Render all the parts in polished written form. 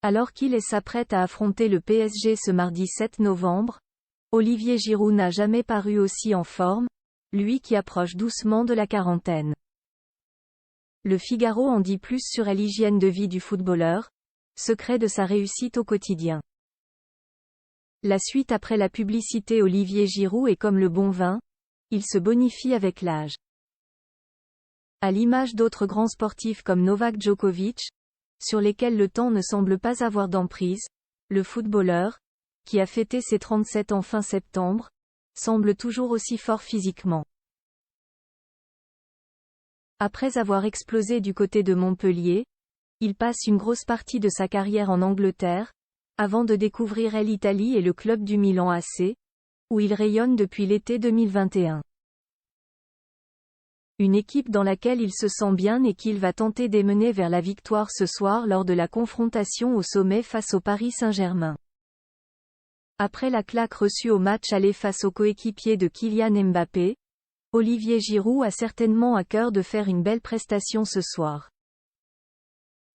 Alors qu'il s'apprête à affronter le PSG ce mardi 7 novembre, Olivier Giroud n'a jamais paru aussi en forme, lui qui approche doucement de la quarantaine. Le Figaro en dit plus sur l'hygiène de vie du footballeur, secret de sa réussite au quotidien. La suite après la publicité. Olivier Giroud est comme le bon vin, il se bonifie avec l'âge. À l'image d'autres grands sportifs comme Novak Djokovic, sur lesquels le temps ne semble pas avoir d'emprise, le footballeur, qui a fêté ses 37 ans fin septembre, semble toujours aussi fort physiquement. Après avoir explosé du côté de Montpellier, il passe une grosse partie de sa carrière en Angleterre, avant de découvrir l'Italie et le club du Milan AC, où il rayonne depuis l'été 2021. Une équipe dans laquelle il se sent bien et qu'il va tenter d'émener vers la victoire ce soir lors de la confrontation au sommet face au Paris Saint-Germain. Après la claque reçue au match aller face au coéquipier de Kylian Mbappé, Olivier Giroud a certainement à cœur de faire une belle prestation ce soir.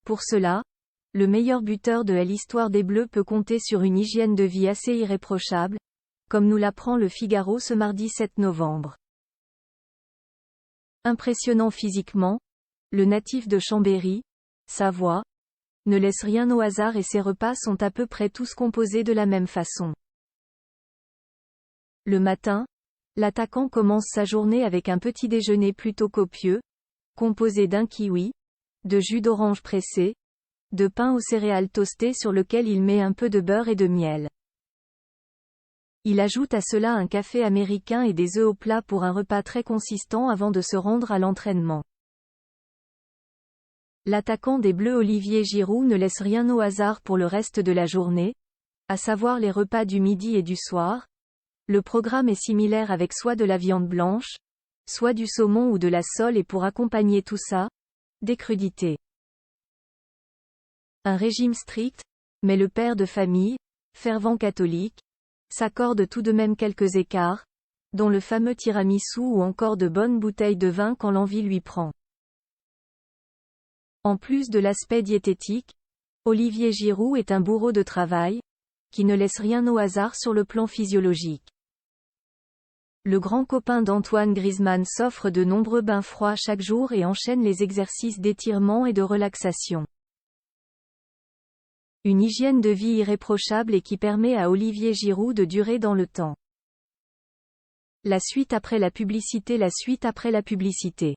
Pour cela, le meilleur buteur de l'histoire des Bleus peut compter sur une hygiène de vie assez irréprochable, comme nous l'apprend le Figaro ce mardi 7 novembre. Impressionnant physiquement, le natif de Chambéry, Savoie, ne laisse rien au hasard et ses repas sont à peu près tous composés de la même façon. Le matin, l'attaquant commence sa journée avec un petit déjeuner plutôt copieux, composé d'un kiwi, de jus d'orange pressé, de pain aux céréales toasté sur lequel il met un peu de beurre et de miel. Il ajoute à cela un café américain et des œufs au plat pour un repas très consistant avant de se rendre à l'entraînement. L'attaquant des Bleus Olivier Giroud ne laisse rien au hasard pour le reste de la journée, à savoir les repas du midi et du soir. Le programme est similaire avec soit de la viande blanche, soit du saumon ou de la sole et pour accompagner tout ça, des crudités. Un régime strict, mais le père de famille, fervent catholique, s'accorde tout de même quelques écarts, dont le fameux tiramisu ou encore de bonnes bouteilles de vin quand l'envie lui prend. En plus de l'aspect diététique, Olivier Giroud est un bourreau de travail, qui ne laisse rien au hasard sur le plan physiologique. Le grand copain d'Antoine Griezmann s'offre de nombreux bains froids chaque jour et enchaîne les exercices d'étirement et de relaxation. Une hygiène de vie irréprochable et qui permet à Olivier Giroud de durer dans le temps. La suite après la publicité.